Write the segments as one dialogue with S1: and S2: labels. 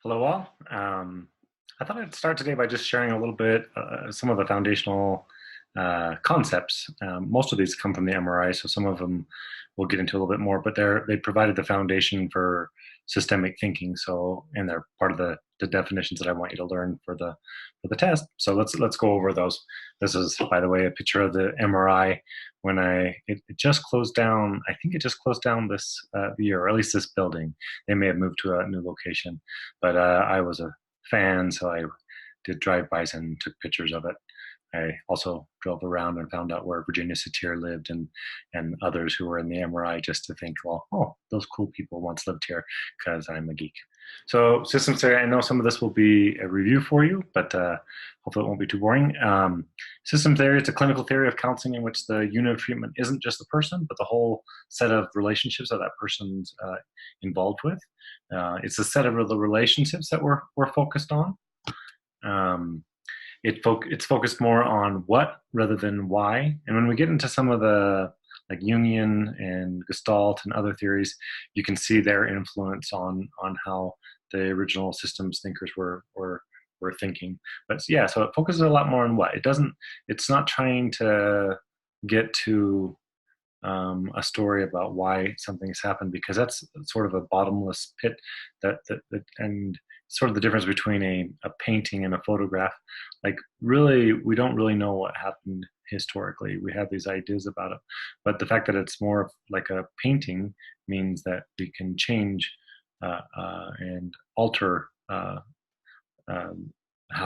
S1: Hello, all. I thought I'd start today by just sharing a little bit some of the foundational concepts. Most of these come from the MRI, so some of them we'll get into a little bit more. But they provided the foundation for systemic thinking. So, and they're part of the definitions that I want you to learn for the test. So let's go over those. This is, by the way, a picture of the MRI when it just closed down. I think it just closed down this year, or at least this building. They may have moved to a new location, but I was a fan, so I did drive-bys and took pictures of it. I also drove around and found out where Virginia Satir lived and others who were in the MRI, just to think, well, oh, those cool people once lived here, because I'm a geek. So systems theory, I know some of this will be a review for you, but hopefully it won't be too boring. System theory is a clinical theory of counseling in which the unit of treatment isn't just the person, but the whole set of relationships that person's involved with. It's a set of the relationships that we're focused on. It's focused more on what rather than why. And when we get into some of the like Jungian and Gestalt and other theories, you can see their influence on how the original systems thinkers were thinking. But yeah, so it focuses a lot more on what. It's not trying to get to a story about why something has happened, because that's sort of a bottomless pit and sort of the difference between a painting and a photograph. Like, really, we don't really know what happened historically. We have these ideas about it, but the fact that it's more of like a painting means that we can change and alter how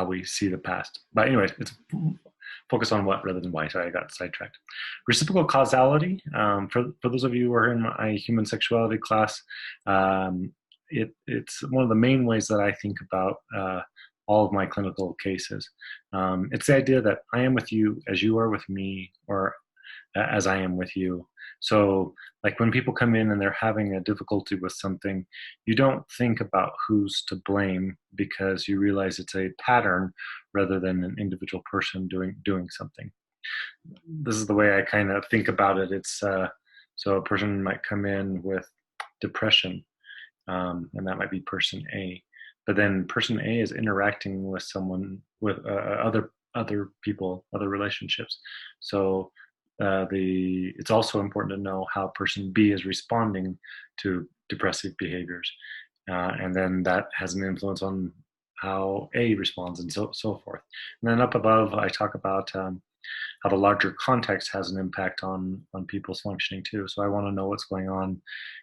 S1: we see the past. But anyway, it's focus on what rather than why. Sorry, I got sidetracked. Reciprocal causality. For those of you who are in my human sexuality class, it's one of the main ways that I think about all of my clinical cases. It's the idea that I am with you as you are with me, or as I am with you. So, like, when people come in and they're having a difficulty with something, you don't think about who's to blame, because you realize it's a pattern rather than an individual person doing something. This is the way I kind of think about it. It's so a person might come in with depression, and that might be person A. But then person A is interacting with someone, with other people, other relationships. So it's also important to know how person B is responding to depressive behaviors, and then that has an influence on how A responds, and so forth. And then up above, I talk about how the larger context has an impact on people's functioning too. So I want to know what's going on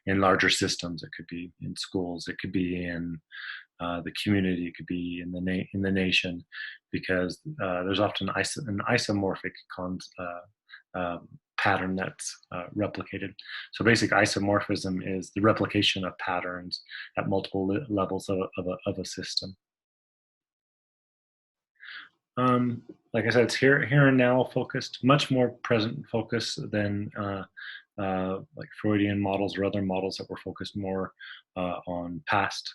S1: in larger systems. It could be in schools, it could be in the community, it could be in the nation, because there's often an isomorphic pattern that's replicated. So basic isomorphism is the replication of patterns at multiple levels of a system. Like I said, it's here and now focused, much more present focus than like Freudian models or other models that were focused more on past.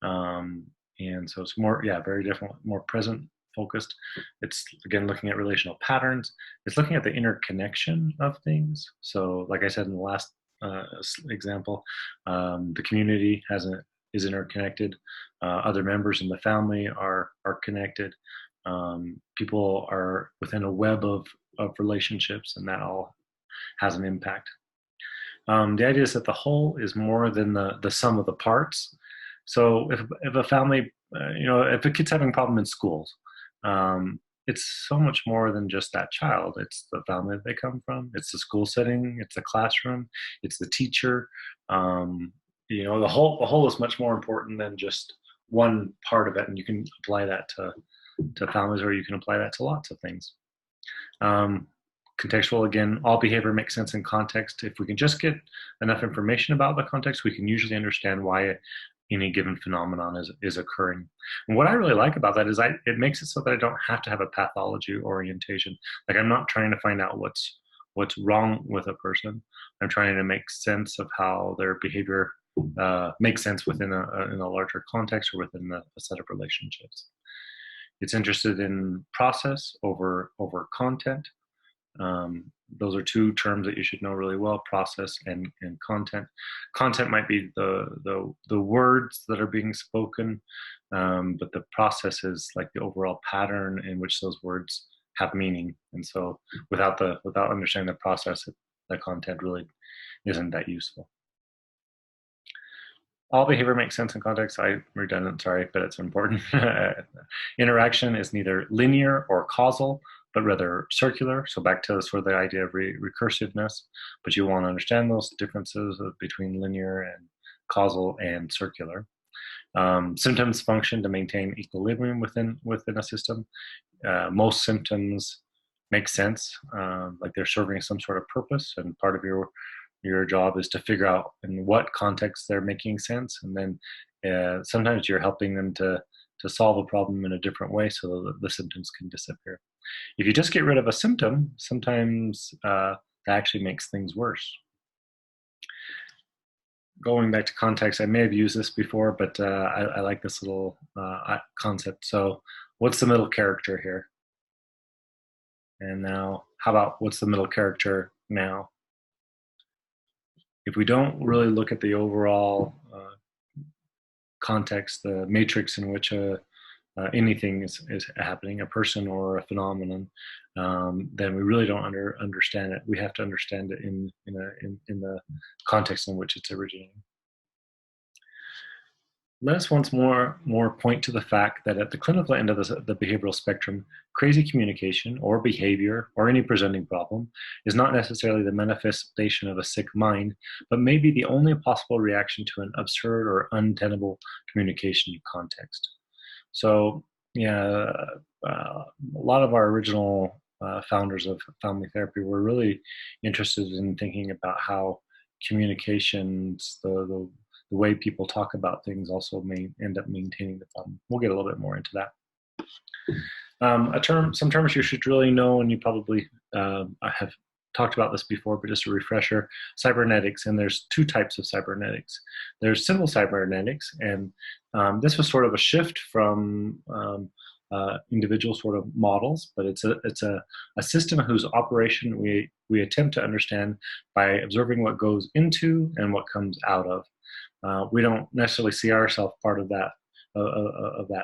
S1: And so it's more, yeah, very different, more present focused. It's, again, looking at relational patterns. It's looking at the interconnection of things. So like I said in the last example, the community is interconnected. Other members in the family are connected. People are within a web of relationships, and that all has an impact. The idea is that the whole is more than the sum of the parts. So if a family, if a kid's having a problem in schools, it's so much more than just that child. It's the family that they come from. It's the school setting. It's the classroom. It's the teacher. The whole is much more important than just one part of it, and you can apply that to families, or you can apply that to lots of things. Contextual, again, all behavior makes sense in context. If we can just get enough information about the context, we can usually understand why any given phenomenon is occurring. And what I really like about that is it makes it so that I don't have to have a pathology orientation. Like, I'm not trying to find out what's wrong with a person. I'm trying to make sense of how their behavior makes sense within in a larger context, or within a set of relationships. It's interested in process over content. Those are two terms that you should know really well: process and content. Content might be the words that are being spoken, but the process is like the overall pattern in which those words have meaning. And so, without understanding the process, the content really isn't that useful. All behavior makes sense in context. I'm redundant, sorry, but it's important. Interaction is neither linear or causal, but rather circular. So back to sort of the idea of recursiveness, but you want to understand those differences between linear and causal and circular. Symptoms function to maintain equilibrium within a system. Most symptoms make sense, like they're serving some sort of purpose, and part of your job is to figure out in what context they're making sense, and then sometimes you're helping them to solve a problem in a different way so that the symptoms can disappear. If you just get rid of a symptom, sometimes that actually makes things worse. Going back to context, I may have used this before, but I like this little concept. So what's the middle character here? And now, how about what's the middle character now? If we don't really look at the overall context, the matrix in which anything is happening, a person or a phenomenon, then we really don't understand it. We have to understand it in the context in which it's originating. Let us once more point to the fact that at the clinical end of the behavioral spectrum, crazy communication or behavior or any presenting problem is not necessarily the manifestation of a sick mind, but may be the only possible reaction to an absurd or untenable communication context. So, yeah, a lot of our original founders of family therapy were really interested in thinking about how communications, the way people talk about things, also may end up maintaining the problem. We'll get a little bit more into that. Some terms you should really know, and you probably I have talked about this before, but just a refresher: cybernetics. And there's two types of cybernetics. There's simple cybernetics, and this was sort of a shift from individual sort of models, but it's a system whose operation we attempt to understand by observing what goes into and what comes out of. We don't necessarily see ourselves part of that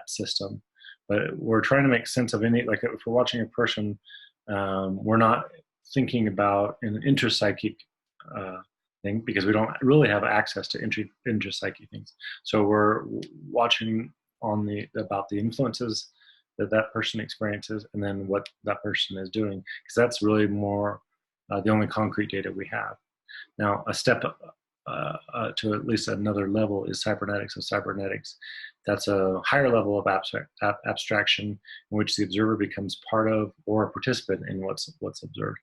S1: system, but we're trying to make sense of any, like if we're watching a person, we're not thinking about an intrapsychic thing because we don't really have access to intrapsychic things. So we're watching about the influences that person experiences, and then what that person is doing, because that's really more the only concrete data we have. Now, a step to at least another level is cybernetics of cybernetics. That's a higher level of abstraction in which the observer becomes part of or a participant in what's observed.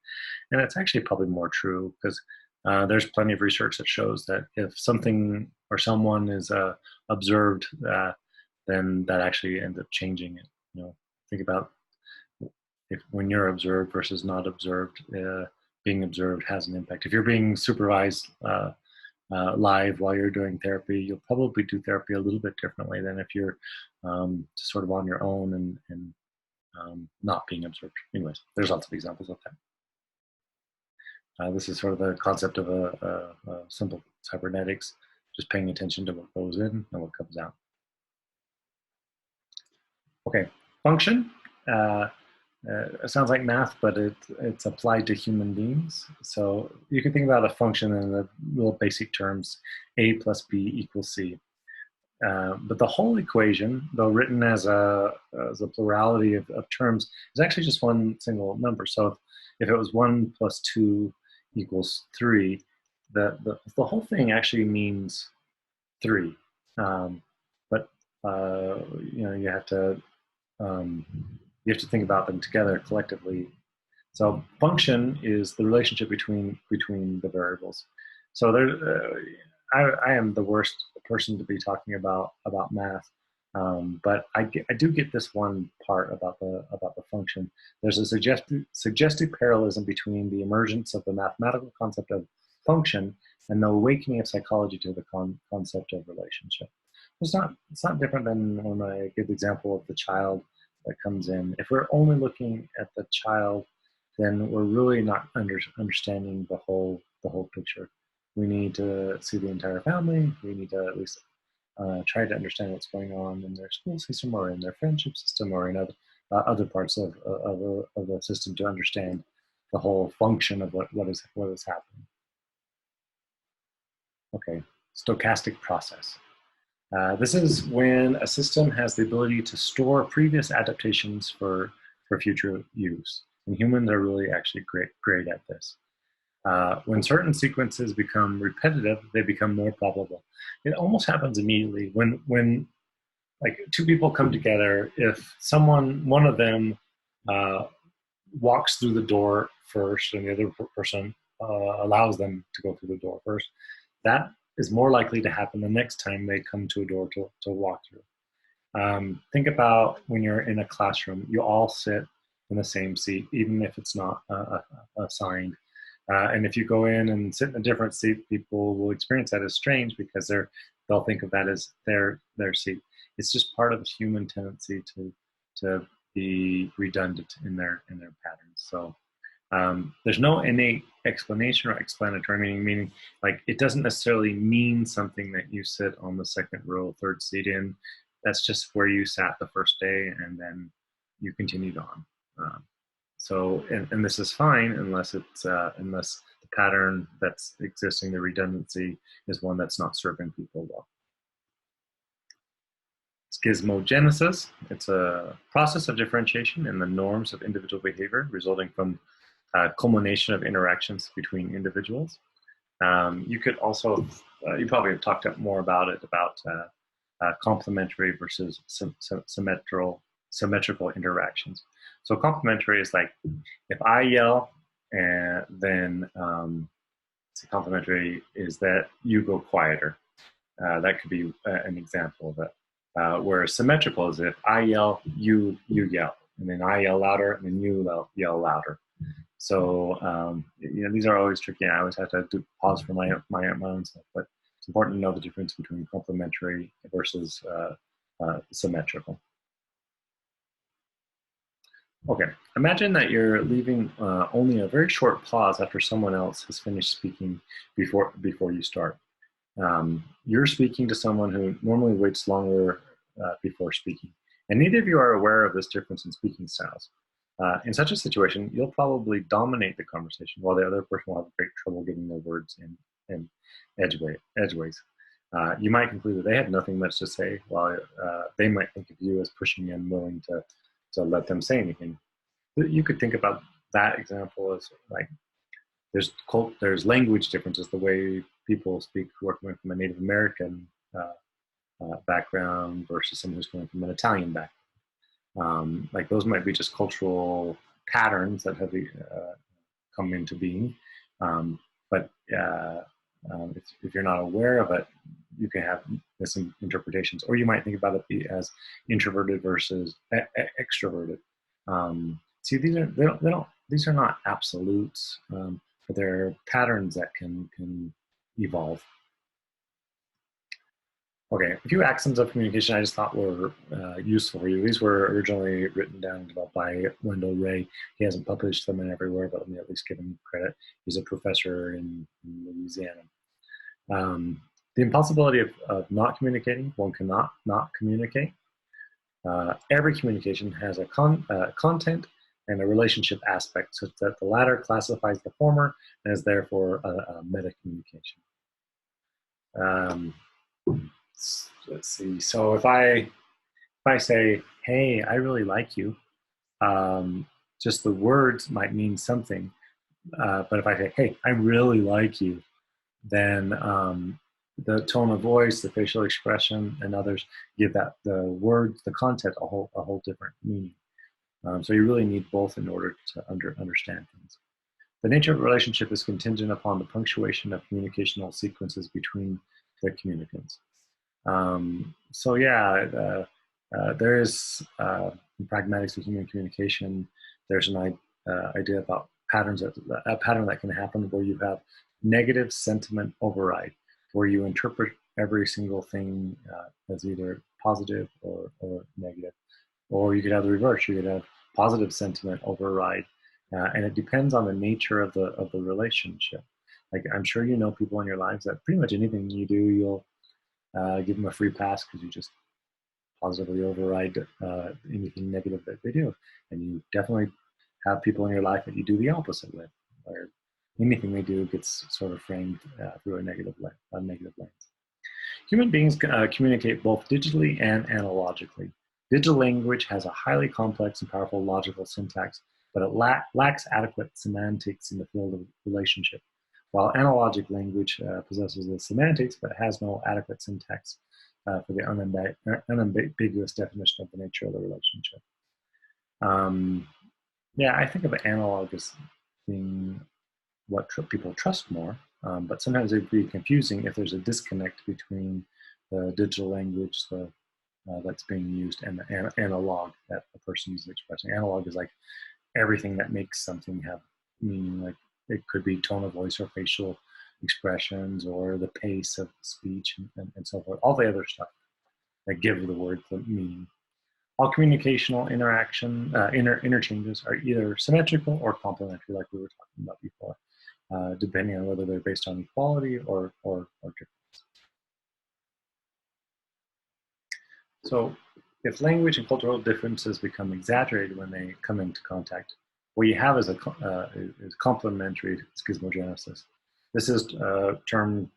S1: And it's actually probably more true because there's plenty of research that shows that if something or someone is observed, then that actually ends up changing it. Think about when you're observed versus not observed. Being observed has an impact. If you're being supervised live while you're doing therapy, you'll probably do therapy a little bit differently than if you're sort of on your own and not being observed. Anyways, there's lots of examples of that. This is sort of the concept of a simple cybernetics, just paying attention to what goes in and what comes out. Okay, function. It sounds like math, but it's applied to human beings. So you can think about a function in the real basic terms: a plus b equals c. But the whole equation, though written as a plurality of terms, is actually just one single number. So if it was 1 plus 2 equals 3, the whole thing actually means 3. But you have to think about them together collectively. So function is the relationship between the variables. So I am the worst person to be talking about math, but I do get this one part about the function. There's a suggestive parallelism between the emergence of the mathematical concept of function and the awakening of psychology to the concept of relationship. It's not different than when I give the example of the child that comes in. If we're only looking at the child then we're really not understanding the whole picture. We need to see the entire family. We need to at least try to understand what's going on in their school system or in their friendship system or in other parts of the system to understand the whole function of what is happening. Okay, stochastic process. This is when a system has the ability to store previous adaptations for future use. And humans are really actually great at this. When certain sequences become repetitive, they become more probable. It almost happens immediately when like two people come together. If one of them walks through the door first and the other person allows them to go through the door first, that is more likely to happen the next time they come to a door to walk through. Think about when you're in a classroom, you all sit in the same seat, even if it's not assigned. And if you go in and sit in a different seat, people will experience that as strange because they'll think of that as their seat. It's just part of the human tendency to be redundant in their patterns. So there's no innate explanation or explanatory meaning like it doesn't necessarily mean something that you sit on the second row, third seat in. That's just where you sat the first day, and then you continued on. So this is fine unless unless the pattern that's existing, the redundancy, is one that's not serving people well. Schismogenesis, it's a process of differentiation in the norms of individual behavior resulting from a culmination of interactions between individuals. You could also, you probably have talked more about it, about complementary versus symmetrical interactions. So complementary is like, if I yell, and then complementary is that you go quieter. That could be an example of it. Whereas symmetrical is if I yell, you yell, and then I yell louder, and then you yell louder. So these are always tricky. I always have to pause for my own stuff, but it's important to know the difference between complementary versus symmetrical. Okay, imagine that you're leaving only a very short pause after someone else has finished speaking before you start. You're speaking to someone who normally waits longer before speaking, and neither of you are aware of this difference in speaking styles. In such a situation, you'll probably dominate the conversation while the other person will have great trouble getting their words in edgeways. You might conclude that they had nothing much to say, while they might think of you as pushing and willing to let them say anything. You could think about that example as like there's language differences, the way people speak who are coming from a Native American background versus someone who's coming from an Italian background. Like those might be just cultural patterns that have come into being. But if you're not aware of it, you can have misinterpretations, or you might think about it as introverted versus extroverted. See, these are not absolutes, but they're patterns that can evolve. Okay, a few axioms of communication I just thought were useful for you. These were originally written down and developed by Wendell Ray. He hasn't published them in everywhere, but let me at least give him credit. He's a professor in Louisiana. The impossibility of not communicating. One cannot not communicate. Every communication has a content and a relationship aspect, such that the latter classifies the former and is therefore a meta-communication. Let's see. So if I say, "Hey, I really like you," just the words might mean something. But if I say, "Hey, I really like you," then the tone of voice, the facial expression, and others give that the words, the content, a whole different meaning. So you really need both in order to understand things. The nature of a relationship is contingent upon the punctuation of communicational sequences between the communicants. So yeah, there is in pragmatics of human communication, there's an idea about patterns, a pattern that can happen where you have negative sentiment override, where you interpret every single thing as either positive or negative. Or you could have the reverse. You could have positive sentiment override, and it depends on the nature of the relationship. Like I'm sure you know people in your lives that pretty much anything you do, you'll give them a free pass because you just positively override anything negative that they do. And you definitely have people in your life that you do the opposite with, where anything they do gets sort of framed through a negative lens. Human beings communicate both digitally and analogically. Digital language has a highly complex and powerful logical syntax, but it lacks adequate semantics in the field of relationship, while analogic language possesses the semantics but has no adequate syntax for the unambiguous definition of the nature of the relationship. Um, yeah, I think of analog as being what people trust more, but sometimes it'd be confusing if there's a disconnect between the digital language that's being used and the analog that a person is expressing. Analog is like everything that makes something have meaning. Like it could be tone of voice or facial expressions or the pace of speech and so forth. All the other stuff that give the word the meaning. All communicational interchanges are either symmetrical or complementary, like we were talking about before, depending on whether they're based on equality or difference. So if language and cultural differences become exaggerated when they come into contact, what you have is complementary schismogenesis. This is a term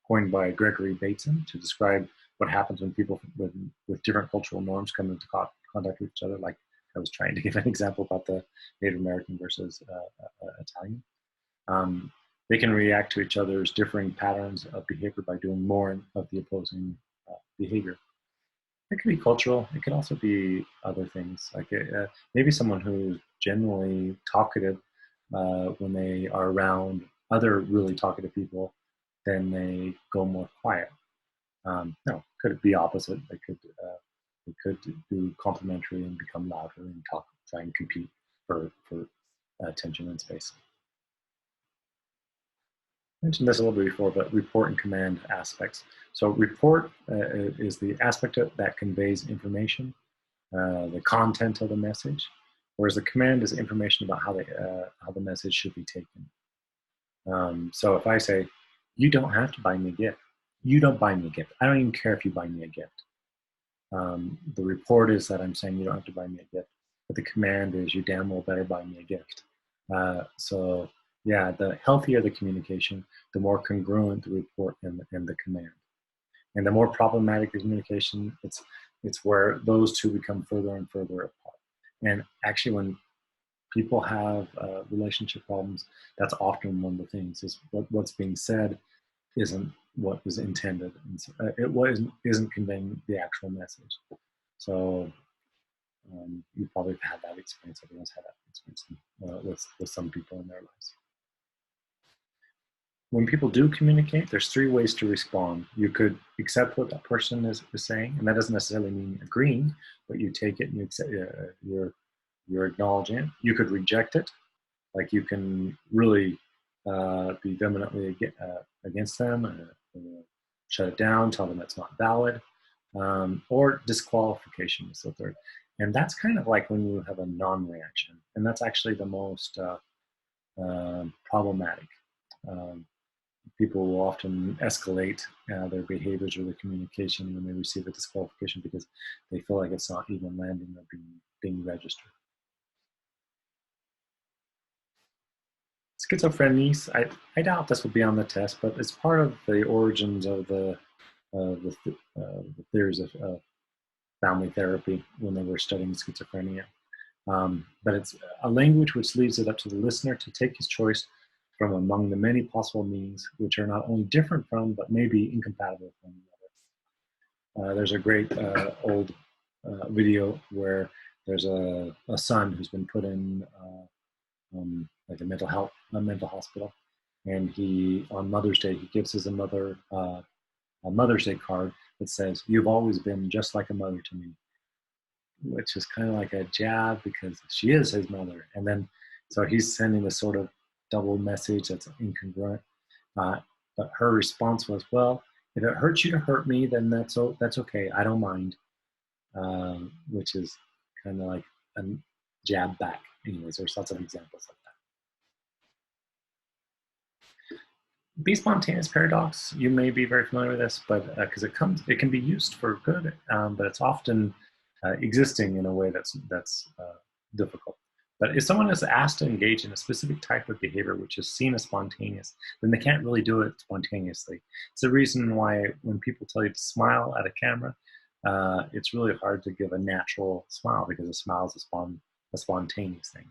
S1: coined by Gregory Bateson to describe what happens when people with different cultural norms come into contact with each other. Like I was trying to give an example about the Native American versus Italian. They can react to each other's differing patterns of behavior by doing more of the opposing behavior. It can be cultural. It can also be other things, like maybe someone who's generally talkative when they are around other really talkative people, then they go more quiet. No, could it be opposite? They could do complementary and become louder and try and compete for attention and space. I mentioned this a little bit before, but report and command aspects. So report is the aspect that conveys information, the content of the message, whereas the command is information about how the message should be taken. So if I say, you don't have to buy me a gift, you don't buy me a gift. I don't even care if you buy me a gift. The report is that I'm saying you don't have to buy me a gift, but the command is you damn well better buy me a gift. So yeah, the healthier the communication, the more congruent the report and the command. And the more problematic the communication, it's where those two become further and further apart. And actually, when people have relationship problems, that's often one of the things is what's being said isn't what was intended, and so, isn't conveying the actual message. So you probably have had that experience. Everyone's had that experience with some people in their lives. When people do communicate, there's three ways to respond. You could accept what that person is saying, and that doesn't necessarily mean agreeing, but you take it and you accept, you're acknowledging it. You could reject it, like you can really be vehemently against them, shut it down, tell them it's not valid, or disqualification is the third. And that's kind of like when you have a non-reaction, and that's actually the most problematic. People will often escalate their behaviors or their communication when they receive a disqualification because they feel like it's not even landing or being registered. Schizophrenia, I doubt this will be on the test, but it's part of the origins of the theories of family therapy when they were studying schizophrenia. But it's a language which leaves it up to the listener to take his choice from among the many possible meanings, which are not only different from, but maybe incompatible with one another. There's a great old video where there's a son who's been put in like a mental hospital, and he on Mother's Day he gives his mother a Mother's Day card that says, "You've always been just like a mother to me," which is kind of like a jab because she is his mother. And then, so he's sending a sort of double message that's incongruent. But her response was, well, if it hurts you to hurt me, then that's okay. I don't mind. Which is kind of like jab back. Anyways, there's lots of examples of that. Be spontaneous paradox, you may be very familiar with this, but because it can be used for good, but it's often existing in a way that's difficult. But if someone is asked to engage in a specific type of behavior which is seen as spontaneous, then they can't really do it spontaneously. It's the reason why when people tell you to smile at a camera, it's really hard to give a natural smile, because a smile is a spontaneous thing.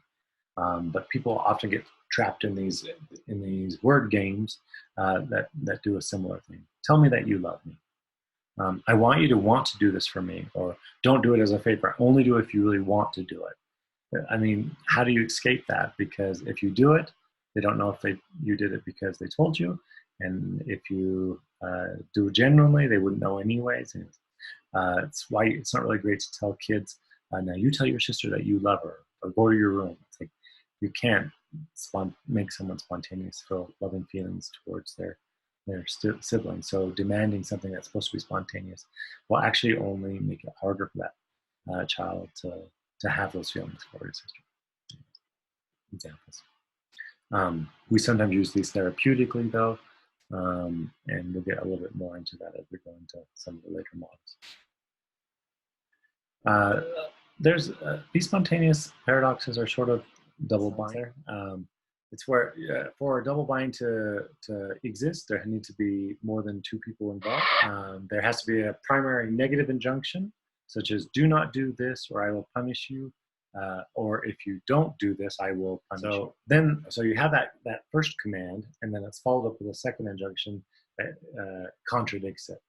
S1: But people often get trapped in these word games that do a similar thing. Tell me that you love me. I want you to want to do this for me, or don't do it as a favor. Only do it if you really want to do it. I mean, how do you escape that? Because if you do it, they don't know if you did it because they told you, and if you do it genuinely, they wouldn't know anyways. And it's why it's not really great to tell kids, now you tell your sister that you love her, or go to your room. It's like, you can't make someone spontaneous feel loving feelings towards their siblings. So demanding something that's supposed to be spontaneous will actually only make it harder for that child to have those feelings for his sister. Examples. We sometimes use these therapeutically, though, and we'll get a little bit more into that as we go into some of the later models. These spontaneous paradoxes are sort of double bind. It's where for a double bind to exist, there needs to be more than two people involved. There has to be a primary negative injunction, such as "do not do this, or I will punish you," or "if you don't do this, I will punish you." So you have that first command, and then it's followed up with a second injunction that contradicts it,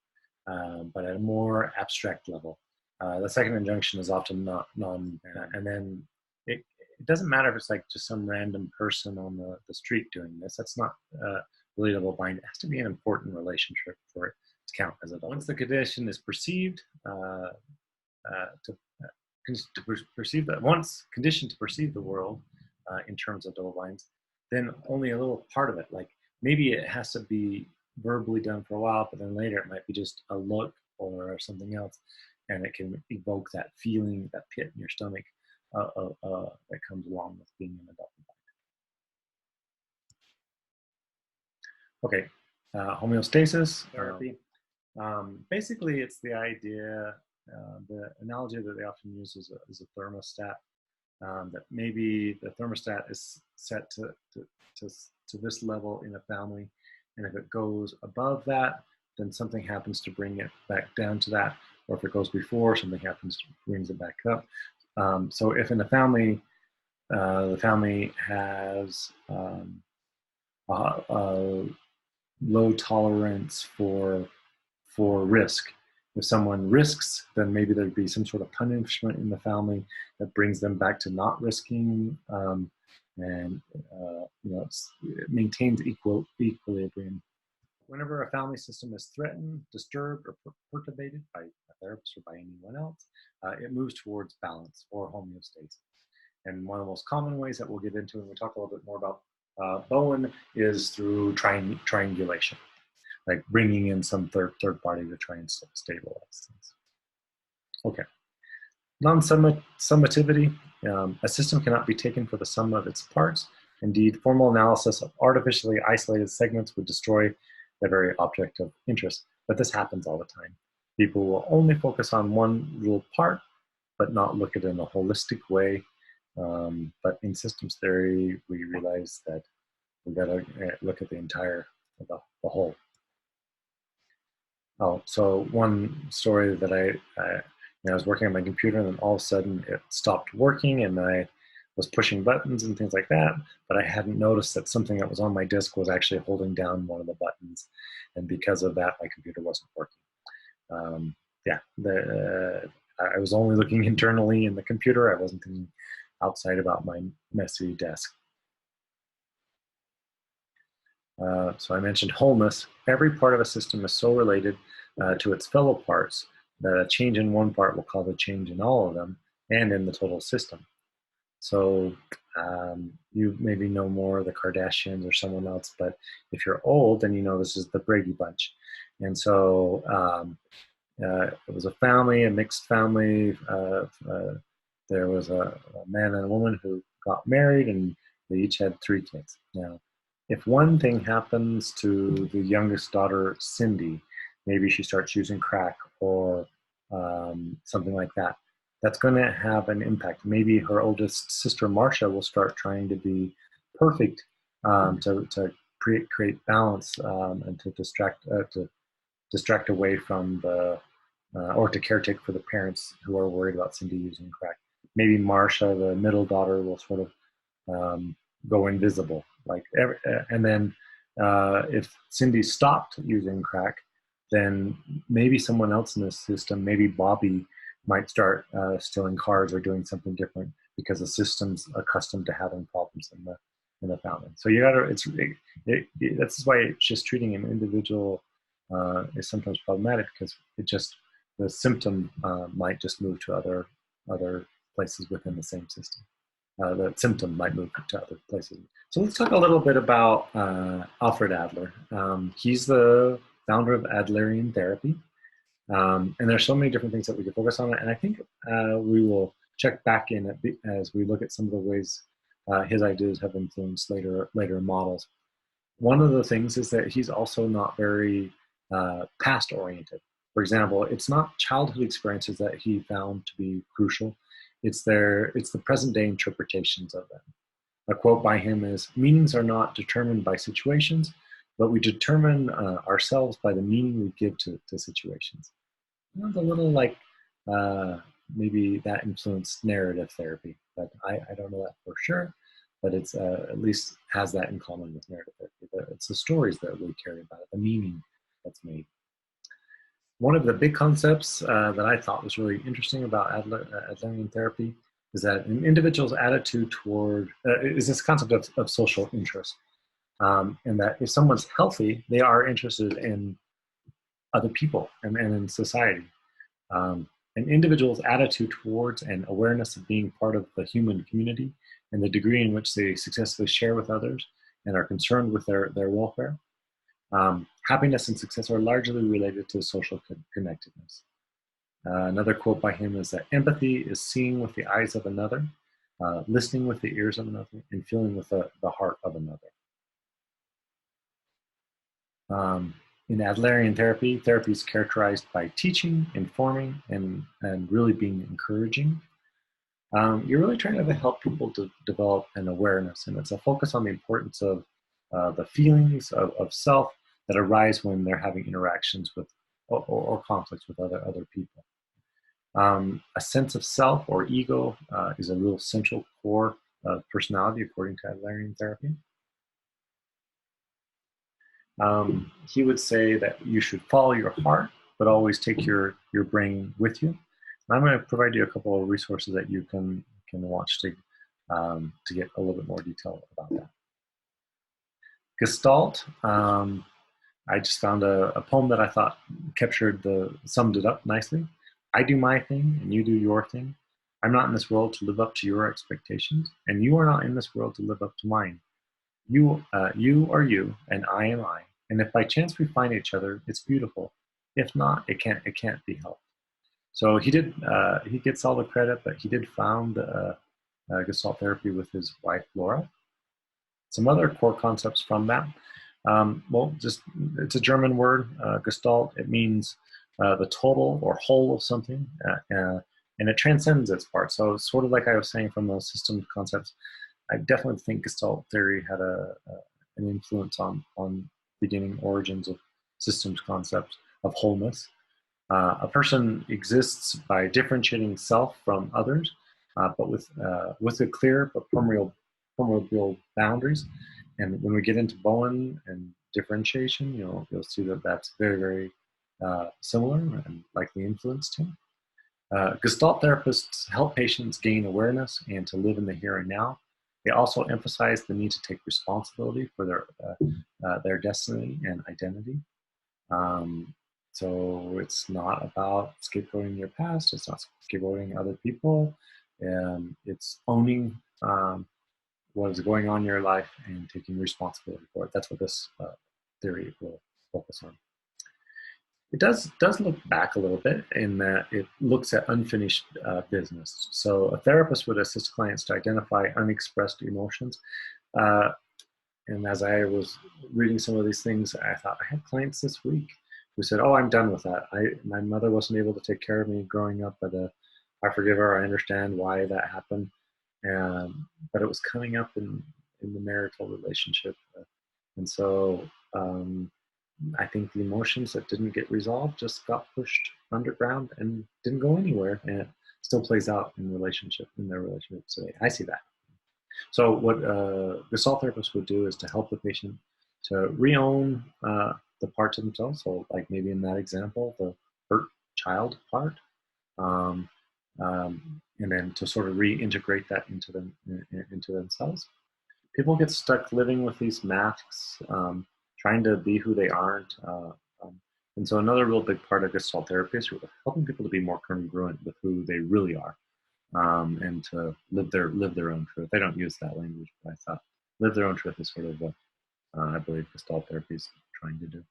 S1: but at a more abstract level. The second injunction is often and then it doesn't matter if it's like just some random person on the street doing this. That's not really double bind. It has to be an important relationship for it to count as a double. Once the condition is perceived perceive that, once conditioned to perceive the world in terms of double binds, then only a little part of it, like maybe it has to be verbally done for a while, but then later it might be just a look or something else, and it can evoke that feeling, that pit in your stomach that comes along with being in a double bind. Okay, homeostasis therapy. Basically, it's the idea, the analogy that they often use is a thermostat. That maybe the thermostat is set to this level in a family, and if it goes above that, then something happens to bring it back down to that, or if it goes before, something happens to brings it back up. So if in the family has a low tolerance for risk. If someone risks, then maybe there'd be some sort of punishment in the family that brings them back to not risking, and it maintains equilibrium. Whenever a family system is threatened, disturbed, or perturbated by a therapist or by anyone else, it moves towards balance or homeostasis. And one of the most common ways that we'll get into when we talk a little bit more about Bowen is through triangulation, like bringing in some third party to try and stabilize things. Okay. Non-summativity. A system cannot be taken for the sum of its parts. Indeed, formal analysis of artificially isolated segments would destroy the very object of interest. But this happens all the time. People will only focus on one little part, but not look at it in a holistic way. But in systems theory, we realize that we got to look at the entire, the whole. Oh, so one story that I was working on my computer, and then all of a sudden it stopped working, and I was pushing buttons and things like that, but I hadn't noticed that something that was on my disk was actually holding down one of the buttons, and because of that, my computer wasn't working. I was only looking internally in the computer. I wasn't thinking outside about my messy desk. So I mentioned wholeness. Every part of a system is so related to its fellow parts that a change in one part will cause a change in all of them and in the total system. So you maybe know more of the Kardashians or someone else, but if you're old, then you know this is the Brady Bunch. And so it was a family, a mixed family, there was a man and a woman who got married, and they each had 3 kids. Now, if one thing happens to the youngest daughter, Cindy, maybe she starts using crack or something like that, that's going to have an impact. Maybe her oldest sister, Marcia, will start trying to be perfect, to create balance, and to distract away from the or to caretake for the parents who are worried about Cindy using crack. Maybe Marcia, the middle daughter, will sort of go invisible. And then if Cindy stopped using crack, then maybe someone else in the system, maybe Bobby, might start stealing cars or doing something different because the system's accustomed to having problems in the family. So you gotta, that's why just treating an individual is sometimes problematic, because the symptom might just move to other places within the same system. The symptom might move to other places. So let's talk a little bit about Alfred Adler. He's the founder of Adlerian therapy. And there's so many different things that we could focus on. And I think we will check back in as we look at some of the ways his ideas have influenced later models. One of the things is that he's also not very past oriented. For example, it's not childhood experiences that he found to be crucial. It's the present day interpretations of them. A quote by him is, "Meanings are not determined by situations, but we determine ourselves by the meaning we give to situations." Sounds a little like maybe that influenced narrative therapy, but I don't know that for sure. But it's at least has that in common with narrative therapy. It's the stories that we care about it, the meaning that's made. One of the big concepts that I thought was really interesting about Adlerian therapy is that an individual's attitude toward is this concept of social interest, and that if someone's healthy, they are interested in other people and in society. An individual's attitude towards and awareness of being part of the human community and the degree in which they successfully share with others and are concerned with their welfare. Happiness and success are largely related to social connectedness. Another quote by him is that empathy is seeing with the eyes of another, listening with the ears of another, and feeling with the heart of another. In Adlerian therapy, therapy is characterized by teaching, informing, and really being encouraging. You're really trying to help people to develop an awareness, and it's a focus on the importance of the feelings of self that arise when they're having interactions with or conflicts with other people. A sense of self or ego is a real central core of personality, according to Adlerian therapy. He would say that you should follow your heart, but always take your brain with you. And I'm going to provide you a couple of resources that you can watch to get a little bit more detail about that. Gestalt. I just found a poem that I thought summed it up nicely. I do my thing and you do your thing. I'm not in this world to live up to your expectations, and you are not in this world to live up to mine. You are you, and I am I. And if by chance we find each other, it's beautiful. If not, it can't be helped. So he gets all the credit, but he did found Gestalt therapy with his wife Laura. Some other core concepts from that. It's a German word, Gestalt. It means the total or whole of something, and it transcends its parts. So it's sort of like I was saying from those system concepts. I definitely think Gestalt theory had an influence on beginning origins of systems concepts of wholeness. A person exists by differentiating self from others, but with a clear but permeable boundaries. And when we get into Bowen and differentiation, you'll see that that's very, very similar and likely influenced him. Gestalt therapists help patients gain awareness and to live in the here and now. They also emphasize the need to take responsibility for their destiny and identity. So it's not about scapegoating your past. It's not scapegoating other people. It's owning what is going on in your life and taking responsibility for it. That's what this theory will focus on. It does look back a little bit in that it looks at unfinished business. So a therapist would assist clients to identify unexpressed emotions. Uh, and as I was reading some of these things, I thought I had clients this week who said, "Oh, I'm done with that. My mother wasn't able to take care of me growing up, but I forgive her. I understand why that happened." But it was coming up in the marital relationship, and so I think the emotions that didn't get resolved just got pushed underground and didn't go anywhere, and it still plays out in their relationship today. I see that. So what the Gestalt therapist would do is to help the patient to re-own the parts of themselves. So like maybe in that example, the hurt child part, um, and then to sort of reintegrate that into themselves. People get stuck living with these masks, trying to be who they aren't. Um, and so another real big part of Gestalt therapy is helping people to be more congruent with who they really are, and to live their own truth. They don't use that language, but I thought live their own truth is sort of what I believe Gestalt therapy is trying to do.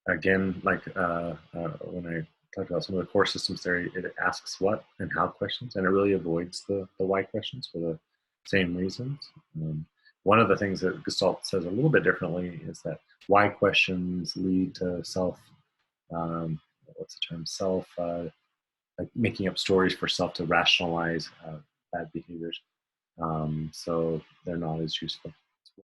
S1: Again, like when I talked about some of the core systems theory, it asks what and how questions, and it really avoids the why questions for the same reasons. One of the things that Gestalt says a little bit differently is that why questions lead to what's the term, like making up stories for self to rationalize bad behaviors. So they're not as useful.